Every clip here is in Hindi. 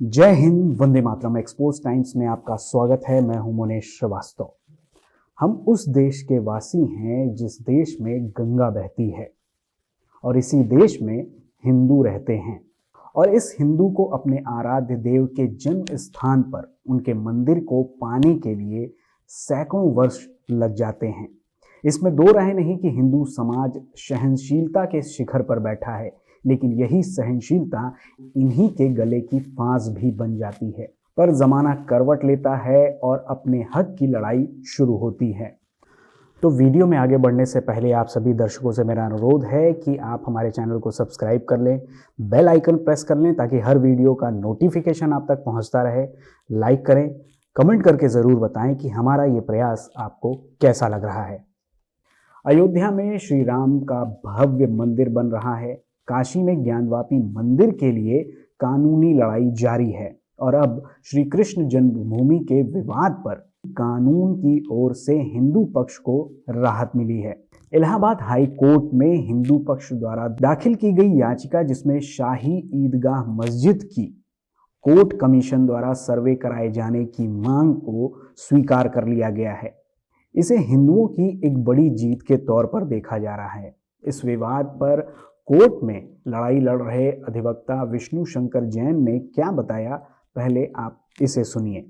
जय हिंद, वंदे मातरम। एक्सपोज टाइम्स में आपका स्वागत है। मैं हूं मुनेश श्रीवास्तव। हम उस देश के वासी हैं जिस देश में गंगा बहती है और इसी देश में हिंदू रहते हैं और इस हिंदू को अपने आराध्य देव के जन्म स्थान पर उनके मंदिर को पाने के लिए सैकड़ों वर्ष लग जाते हैं। इसमें दो राय नहीं कि हिंदू समाज सहनशीलता के शिखर पर बैठा है, लेकिन यही सहनशीलता इन्हीं के गले की फांस भी बन जाती है। पर जमाना करवट लेता है और अपने हक की लड़ाई शुरू होती है। तो वीडियो में आगे बढ़ने से पहले आप सभी दर्शकों से मेरा अनुरोध है कि आप हमारे चैनल को सब्सक्राइब कर लें, बेल आइकन प्रेस कर लें ताकि हर वीडियो का नोटिफिकेशन आप तक पहुंचता रहे। लाइक करें, कमेंट करके ज़रूर बताएं कि हमारा ये प्रयास आपको कैसा लग रहा है। अयोध्या में श्री राम का भव्य मंदिर बन रहा है। काशी में ज्ञानवापी मंदिर के लिए कानूनी लड़ाई जारी है और अब श्री कृष्ण जन्मभूमि के विवाद पर कानून की ओर से हिंदू पक्ष को राहत मिली है। इलाहाबाद हाई कोर्ट में हिंदू पक्ष द्वारा दाखिल की गई याचिका, जिसमें शाही ईदगाह मस्जिद की कोर्ट कमीशन द्वारा सर्वे कराए जाने की मांग को स्वीकार कर लिया गया है। इसे हिंदुओं की एक बड़ी जीत के तौर पर देखा जा रहा है। इस विवाद पर कोर्ट में लड़ाई लड़ रहे अधिवक्ता विष्णु शंकर जैन ने क्या बताया, पहले आप इसे सुनिए।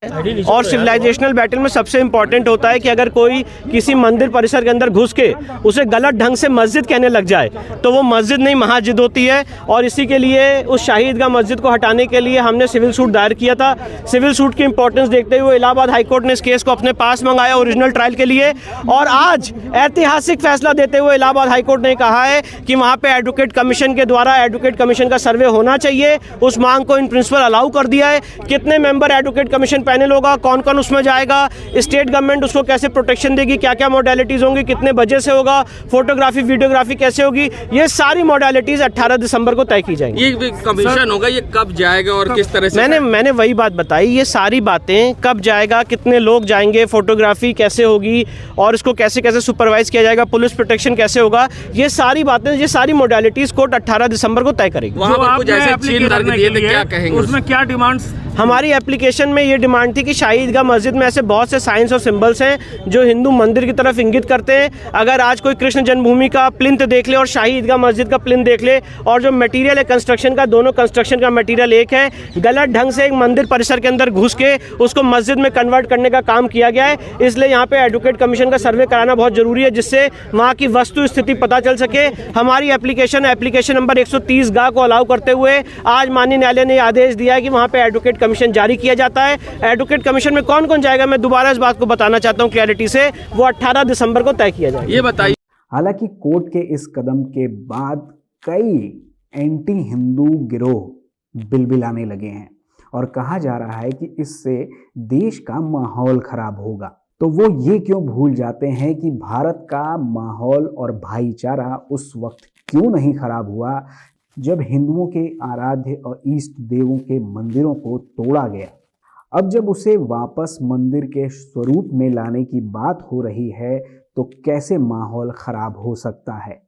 और सिविलाइजेशनल बैटल में सबसे इंपॉर्टेंट होता है कि अगर कोई किसी मंदिर परिसर के अंदर घुस के उसे गलत ढंग से मस्जिद कहने लग जाए तो वो मस्जिद नहीं महाजिद होती है। और इसी के लिए उस शाही ईदगाह मस्जिद को हटाने के लिए हमने सिविल सूट दायर किया था। सिविल सूट की इंपॉर्टेंस देखते हुए इलाहाबाद हाईकोर्ट ने इस केस को अपने पास मंगाया ओरिजिनल ट्रायल के लिए, और आज ऐतिहासिक फैसला देते हुए इलाहाबाद हाईकोर्ट ने कहा है कि वहाँ पे एडवोकेट कमीशन के द्वारा एडवोकेट कमीशन का सर्वे होना चाहिए। उस मांग को इन प्रिंसिपल अलाउ कर दिया है। कितने मेंबर एडवोकेट कमीशन पैनल होगा, कौन कौन उसमें जाएगा, स्टेट गवर्नमेंट उसको कैसे प्रोटेक्शन देगी, क्या क्या मोडालिटीज होंगी, कितने बजे से होगा, फोटोग्राफी वीडियोग्राफी कैसे होगी, ये सारी मोडालिटीज 18 दिसंबर को तय की जाएंगी। ये कमीशन होगा, ये कब जाएगा और किस तरह से? मैंने वही बात बताई। ये सारी बातें कब जाएगा, कितने लोग जाएंगे, फोटोग्राफी कैसे होगी और इसको कैसे कैसे सुपरवाइज किया जाएगा, पुलिस प्रोटेक्शन कैसे होगा, ये सारी बातें, ये सारी मोडालिटीज कोर्ट 18 दिसंबर को तय करेगी। वहाँ पर कुछ ऐसे चीज दिए थे, क्या कहेंगे उसमें? क्या डिमांड्स? हमारी एप्लीकेशन में ये डिमांड थी कि शाही ईदगाह मस्जिद में ऐसे बहुत से साइंस और सिंबल्स हैं जो हिंदू मंदिर की तरफ इंगित करते हैं। अगर आज कोई कृष्ण जन्मभूमि का प्लिंथ देख ले और शाही ईदगाह मस्जिद का प्लिंथ देख ले, और जो मटेरियल है कंस्ट्रक्शन का, दोनों कंस्ट्रक्शन का मटेरियल एक है, गलत ढंग से एक मंदिर परिसर के अंदर घुस के उसको मस्जिद में कन्वर्ट करने का काम किया गया है। इसलिए यहाँ पे एडवोकेट कमीशन का सर्वे कराना बहुत जरूरी है, जिससे वहाँ की वस्तु स्थिति पता चल सके। हमारी एप्लीकेशन नंबर 130 गा को अलाउ करते हुए आज माननीय न्यायालय ने आदेश दिया है कि वहाँ पे एडवोकेट कमीशन जारी किया जाता है। एडवोकेट कमीशन में कौन कौन जाएगा, मैं दोबारा इस बात को बताना चाहता हूं क्लैरिटी से, वो 18 दिसंबर को तय किया जाएगा। ये बताइए। हालांकि कोर्ट के इस कदम के बाद कई एंटी हिंदू गिरोह बिलबिलाने लगे हैं और कहा जा रहा है कि इससे देश का माहौल खराब होगा। तो वो ये क्यों भूल जाते हैं कि भारत का माहौल और भाईचारा उस वक्त क्यों नहीं खराब हुआ जब हिंदुओं के आराध्य और इष्ट देवों के मंदिरों को तोड़ा गया। अब जब उसे वापस मंदिर के स्वरूप में लाने की बात हो रही है तो कैसे माहौल खराब हो सकता है?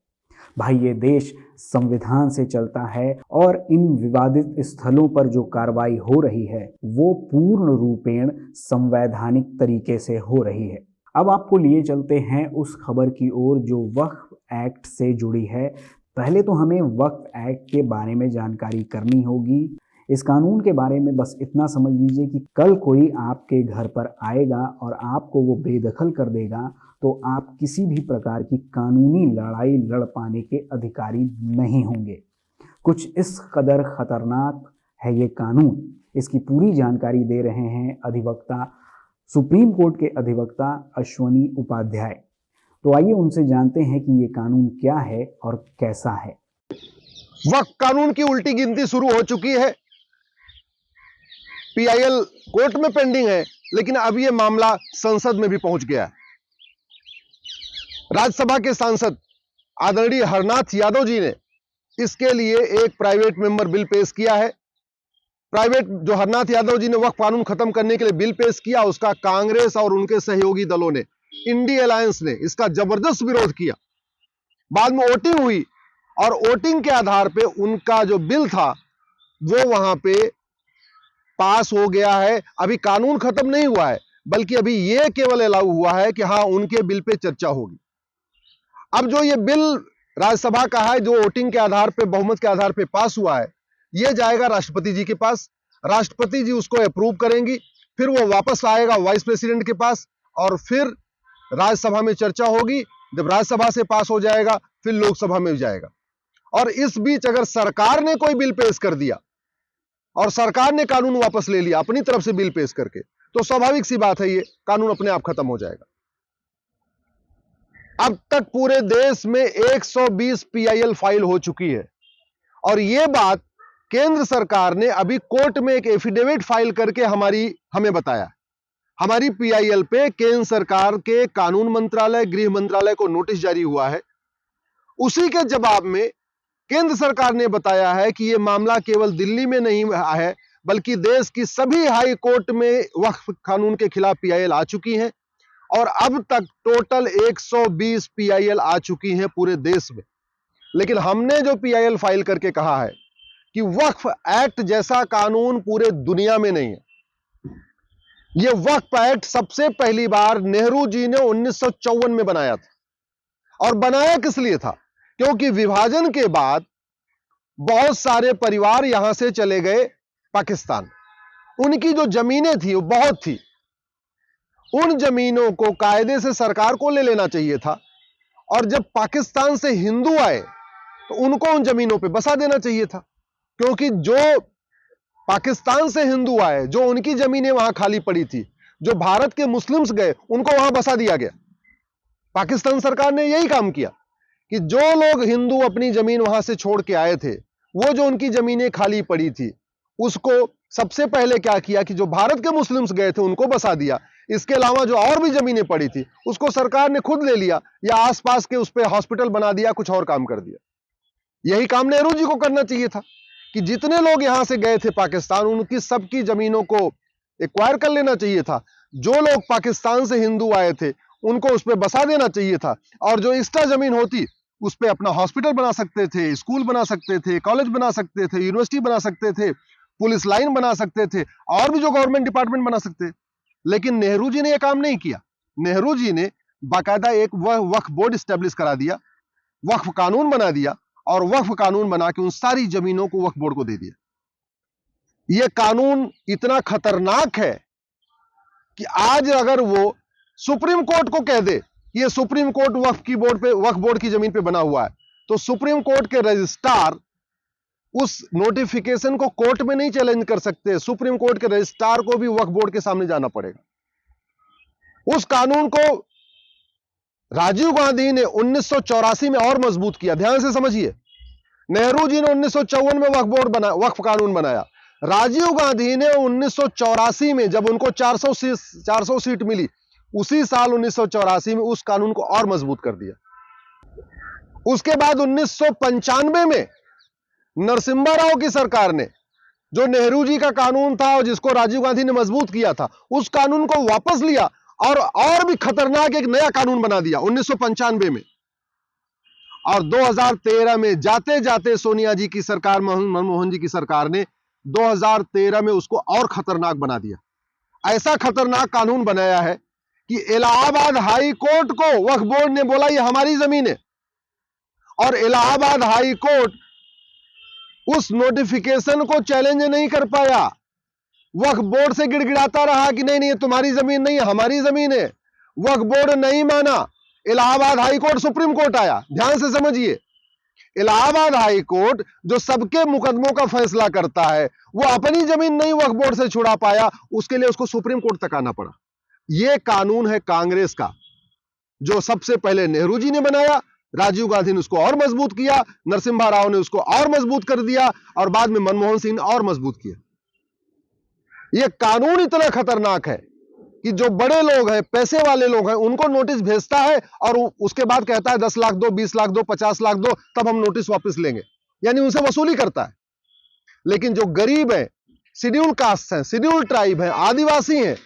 भाई, ये देश संविधान से चलता है और इन विवादित स्थलों पर जो कार्रवाई हो रही है वो पूर्ण रूपेण संवैधानिक तरीके से हो रही है। अब आपको लिए चलते हैं उस खबर की ओर जो वक्फ एक्ट से जुड़ी है। पहले तो हमें वक्फ एक्ट के बारे में जानकारी करनी होगी। इस कानून के बारे में बस इतना समझ लीजिए कि कल कोई आपके घर पर आएगा और आपको वो बेदखल कर देगा तो आप किसी भी प्रकार की कानूनी लड़ाई लड़ पाने के अधिकारी नहीं होंगे। कुछ इस कदर खतरनाक है ये कानून। इसकी पूरी जानकारी दे रहे हैं अधिवक्ता, सुप्रीम कोर्ट के अधिवक्ता अश्वनी उपाध्याय। तो आइए उनसे जानते हैं कि ये कानून क्या है और कैसा है। वक्फ कानून की उल्टी गिनती शुरू हो चुकी है। पीआईएल कोर्ट में पेंडिंग है, लेकिन अब यह मामला संसद में भी पहुंच गया है। राज्यसभा के सांसद आदरणीय हरनाथ यादव जी ने इसके लिए एक प्राइवेट मेंबर बिल पेश किया है। जो हरनाथ यादव जी ने वक्फ कानून खत्म करने के लिए बिल पेश किया, उसका कांग्रेस और उनके सहयोगी दलों ने, इंडी अलायंस ने इसका जबरदस्त विरोध किया। बाद में वोटिंग हुई और वोटिंग के आधार पे उनका जो बिल था वो वहां पे पास हो गया है, अभी कानून खत्म नहीं हुआ है, बल्कि अभी ये केवल अलाउ हुआ है कि हाँ उनके बिल पे चर्चा होगी। अब जो ये बिल राज्यसभा का है, जो वोटिंग के आधार पे, बहुमत के आधार पे पास हुआ है, ये जाएगा राष्ट्रपति जी के पास। राष्ट्रपति जी उसको अप्रूव करेंगी, फिर वो वापस आएगा वाइस प्रेसिडेंट के पास और फिर राज्यसभा में चर्चा होगी। जब राज्यसभा से पास हो जाएगा फिर लोकसभा में जाएगा। और इस बीच अगर सरकार ने कोई बिल पेश कर दिया और सरकार ने कानून वापस ले लिया अपनी तरफ से बिल पेश करके, तो स्वाभाविक सी बात है ये कानून अपने आप खत्म हो जाएगा। अब तक पूरे देश में 120 PIL फाइल हो चुकी है और यह बात केंद्र सरकार ने अभी कोर्ट में एक एफिडेविट फाइल करके हमें बताया। हमारी PIL पे केंद्र सरकार के कानून मंत्रालय, गृह मंत्रालय को नोटिस जारी हुआ है। उसी के जवाब में केंद्र सरकार ने बताया है कि यह मामला केवल दिल्ली में नहीं है, बल्कि देश की सभी हाई कोर्ट में वक्फ कानून के खिलाफ PIL आ चुकी हैं और अब तक टोटल 120 PIL आ चुकी हैं पूरे देश में। लेकिन हमने जो PIL फाइल करके कहा है कि वक्फ एक्ट जैसा कानून पूरे दुनिया में नहीं है। यह वक्फ एक्ट सबसे पहली बार नेहरू जी ने 1954 में बनाया था। और बनाया किस लिए था? क्योंकि विभाजन के बाद बहुत सारे परिवार यहां से चले गए पाकिस्तान। उनकी जो जमीनें थी वो बहुत थी, उन जमीनों को कायदे से सरकार को ले लेना चाहिए था और जब पाकिस्तान से हिंदू आए तो उनको उन जमीनों पे बसा देना चाहिए था। क्योंकि जो पाकिस्तान से हिंदू आए, जो उनकी जमीनें वहां खाली पड़ी थी, जो भारत के मुस्लिम्स गए उनको वहां बसा दिया गया। पाकिस्तान सरकार ने यही काम किया कि जो लोग हिंदू अपनी जमीन वहां से छोड़ के आए थे, वो जो उनकी जमीनें खाली पड़ी थी उसको सबसे पहले क्या किया कि जो भारत के मुस्लिम्स गए थे उनको बसा दिया। इसके अलावा जो और भी जमीनें पड़ी थी उसको सरकार ने खुद ले लिया या आसपास के उस पर हॉस्पिटल बना दिया, कुछ और काम कर दिया। यही काम नेहरू जी को करना चाहिए था कि जितने लोग यहां से गए थे पाकिस्तान, उनकी सबकी जमीनों को एक्वायर कर लेना चाहिए था। जो लोग पाकिस्तान से हिंदू आए थे उनको उस पर बसा देना चाहिए था और जो एक्स्ट्रा जमीन होती उस पर अपना हॉस्पिटल बना सकते थे, स्कूल बना सकते थे, कॉलेज बना सकते थे, यूनिवर्सिटी बना सकते थे, पुलिस लाइन बना सकते थे और भी जो गवर्नमेंट डिपार्टमेंट बना सकते। लेकिन नेहरू जी ने यह काम नहीं किया। नेहरू जी ने बाकायदा एक वक्फ बोर्ड स्टैब्लिश करा दिया, वक्फ कानून बना दिया और वक्फ कानून बना के उन सारी जमीनों को वक्फ बोर्ड को दे दिया। यह कानून इतना खतरनाक है कि आज अगर वो सुप्रीम कोर्ट को कह दे कि ये सुप्रीम कोर्ट वक्फ बोर्ड की जमीन पे बना हुआ है, तो सुप्रीम कोर्ट के रजिस्ट्रार उस नोटिफिकेशन को कोर्ट में नहीं चैलेंज कर सकते। सुप्रीम कोर्ट के रजिस्ट्रार को भी वक्फ बोर्ड के सामने जाना पड़ेगा। उस कानून को राजीव गांधी ने 1984 में और मजबूत किया। ध्यान से समझिए, नेहरू जी ने 1954 में वक्फ कानून बनाया। राजीव गांधी ने 1984 में जब उनको 400 सीट मिली, उसी साल 1984 में उस कानून को और मजबूत कर दिया। उसके बाद 1995 में नरसिम्हा राव की सरकार ने जो नेहरू जी का कानून था और जिसको राजीव गांधी ने मजबूत किया था, उस कानून को वापस लिया और भी खतरनाक एक नया कानून बना दिया 1995 में। और 2013 में जाते जाते सोनिया जी की सरकार, मनमोहन जी की सरकार ने 2013 में उसको और खतरनाक बना दिया। ऐसा खतरनाक कानून बनाया है कि इलाहाबाद हाई कोर्ट को वक्फ बोर्ड ने बोला ये हमारी जमीन है और इलाहाबाद हाई कोर्ट उस नोटिफिकेशन को चैलेंज नहीं कर पाया। वक्फ बोर्ड से गिड़गिड़ाता रहा कि नहीं ये तुम्हारी जमीन नहीं है, हमारी जमीन है। वक्फ बोर्ड नहीं माना, Allahabad high court supreme court आया। ध्यान से समझिए, इलाहाबाद हाई कोर्ट जो सबके मुकदमों का फैसला करता है, वो अपनी जमीन नहीं वक्फ बोर्ड से छुड़ा पाया, उसके लिए उसको सुप्रीम कोर्ट तक आना पड़ा। यह कानून है कांग्रेस का, जो सबसे पहले नेहरू जी ने बनाया, राजीव गांधी ने उसको और मजबूत किया, नरसिम्हा राव ने उसको और मजबूत कर दिया और बाद में मनमोहन सिंह ने और मजबूत किया। यह कानून इतना खतरनाक है कि जो बड़े लोग हैं, पैसे वाले लोग हैं, उनको नोटिस भेजता है और उसके बाद कहता है 10 लाख दो, 20 लाख दो, 50 लाख दो, तब हम नोटिस वापस लेंगे, यानी उनसे वसूली करता है। लेकिन जो गरीब है, शेड्यूल कास्ट है, शेड्यूल ट्राइब है, आदिवासी हैं,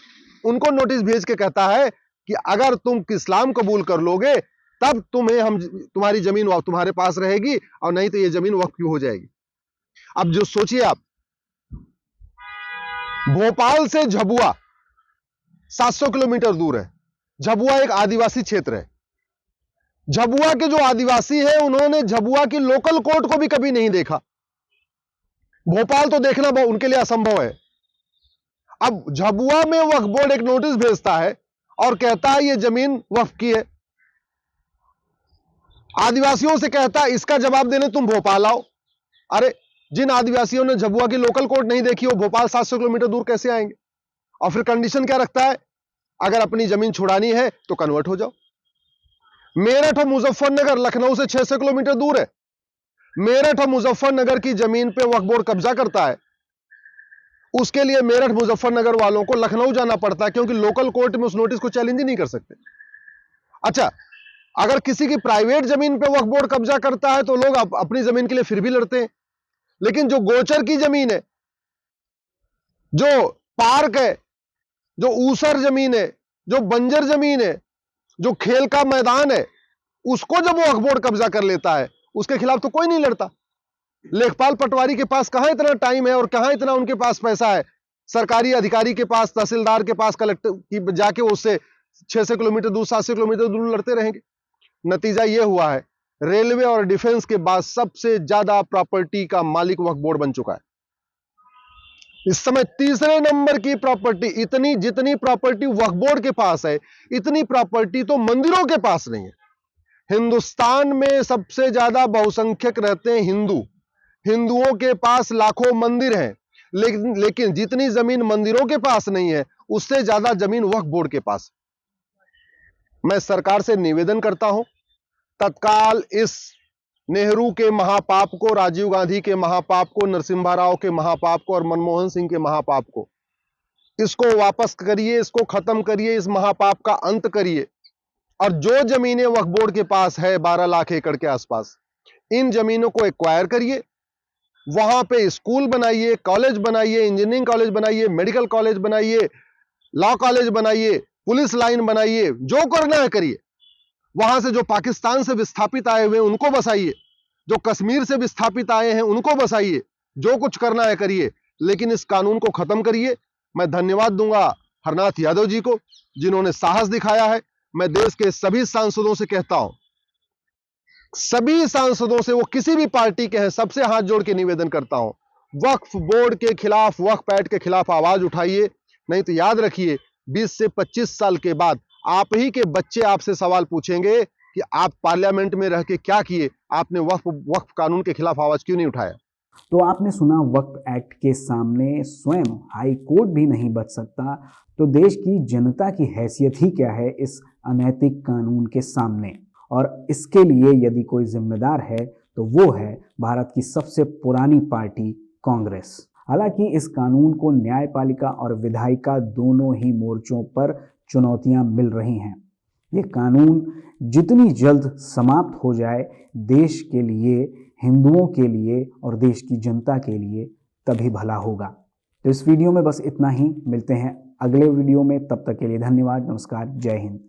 उनको नोटिस भेज के कहता है कि अगर तुम इस्लाम कबूल कर लोगे तब तुम्हारी जमीन तुम्हारे पास रहेगी और नहीं तो ये जमीन वक्फ की हो जाएगी। अब जो सोचिए आप भोपाल से झबुआ 700 किलोमीटर दूर है। झबुआ एक आदिवासी क्षेत्र है। झबुआ के जो आदिवासी हैं उन्होंने झबुआ की लोकल कोर्ट को भी कभी नहीं देखा। भोपाल तो देखना उनके लिए असंभव है। अब झबुआ में वक्फ बोर्ड एक नोटिस भेजता है और कहता है ये जमीन वक्फ की है। आदिवासियों से कहता है इसका जवाब देने तुम भोपाल आओ। अरे जिन आदिवासियों ने झबुआ की लोकल कोर्ट नहीं देखी वो भोपाल 700 किलोमीटर दूर कैसे आएंगे? और फिर कंडीशन क्या रखता है? अगर अपनी जमीन छुड़ानी है तो कन्वर्ट हो जाओ। मेरठ और मुजफ्फरनगर लखनऊ से 600 किलोमीटर दूर है। मेरठ और मुजफ्फरनगर की जमीन पे वक्फ बोर्ड कब्जा करता है। उसके लिए मेरठ मुजफ्फरनगर वालों को लखनऊ जाना पड़ता है, क्योंकि लोकल कोर्ट में उस नोटिस को चैलेंज ही नहीं कर सकते। अच्छा, अगर किसी की प्राइवेट जमीन पे वक्फ बोर्ड कब्जा करता है तो लोग अपनी जमीन के लिए फिर भी लड़ते हैं। लेकिन जो गोचर की जमीन है, जो पार्क है, जो ऊसर जमीन है, जो बंजर जमीन है, जो खेल का मैदान है, उसको जब वक्फ बोर्ड कब्जा कर लेता है उसके खिलाफ तो कोई नहीं लड़ता। लेखपाल पटवारी के पास कहां इतना टाइम है और कहां इतना उनके पास पैसा है? सरकारी अधिकारी के पास, तहसीलदार के पास, कलेक्टर की जाके उससे 600 किलोमीटर दूर, 700 किलोमीटर दूर लड़ते रहेंगे। नतीजा यह हुआ है, रेलवे और डिफेंस के बाद सबसे ज्यादा प्रॉपर्टी का मालिक वक्फ बोर्ड बन चुका है। इस समय तीसरे नंबर की प्रॉपर्टी, इतनी जितनी प्रॉपर्टी वक्फ बोर्ड के पास है इतनी प्रॉपर्टी तो मंदिरों के पास नहीं है। हिंदुस्तान में सबसे ज्यादा बहुसंख्यक रहते हैं हिंदू। हिंदुओं के पास लाखों मंदिर हैं, लेकिन जितनी जमीन मंदिरों के पास नहीं है उससे ज्यादा जमीन वक्फ बोर्ड के पास। मैं सरकार से निवेदन करता हूं, तत्काल इस नेहरू के महापाप को, राजीव गांधी के महापाप को, नरसिम्हा राव के महापाप को और मनमोहन सिंह के महापाप को, इसको वापस करिए, इसको खत्म करिए, इस महापाप का अंत करिए। और जो जमीनें वक्फ बोर्ड के पास है 12 लाख एकड़ के आसपास, इन जमीनों को एक्वायर करिए, वहां पे स्कूल बनाइए, कॉलेज बनाइए, इंजीनियरिंग कॉलेज बनाइए, मेडिकल कॉलेज बनाइए, लॉ कॉलेज बनाइए, पुलिस लाइन बनाइए, जो करना है करिए। वहां से जो पाकिस्तान से विस्थापित आए हुए हैं उनको बसाइए, जो कश्मीर से विस्थापित आए हैं उनको बसाइए, जो कुछ करना है करिए, लेकिन इस कानून को खत्म करिए। मैं धन्यवाद दूंगा हरनाथ यादव जी को, जिन्होंने साहस दिखाया है। मैं देश के सभी सांसदों से कहता हूं, सभी सांसदों से, वो किसी भी पार्टी के हैं, सबसे हाथ जोड़ के निवेदन करता हूं, वक्फ बोर्ड के खिलाफ, वक्फ एक्ट के खिलाफ आवाज उठाइए। नहीं तो याद रखिए 20 से 25 साल के बाद आप ही के बच्चे आपसे सवाल पूछेंगे कि आप पार्लियामेंट में रह के क्या किए, आपने वक्फ कानून के खिलाफ आवाज क्यों नहीं उठाया। तो आपने सुना, वक्फ एक्ट के सामने स्वयं हाई कोर्ट भी नहीं बच सकता, तो देश की जनता की हैसियत ही क्या है इस अनैतिक कानून के सामने। और इसके लिए यदि कोई जिम्मेदार है तो वो है भारत की सबसे पुरानी पार्टी कांग्रेस। हालांकि इस कानून को न्यायपालिका और विधायिका दोनों ही मोर्चों पर चुनौतियां मिल रही हैं। ये कानून जितनी जल्द समाप्त हो जाए देश के लिए, हिंदुओं के लिए और देश की जनता के लिए, तभी भला होगा। तो इस वीडियो में बस इतना ही। मिलते हैं अगले वीडियो में, तब तक के लिए धन्यवाद, नमस्कार, जय हिंद।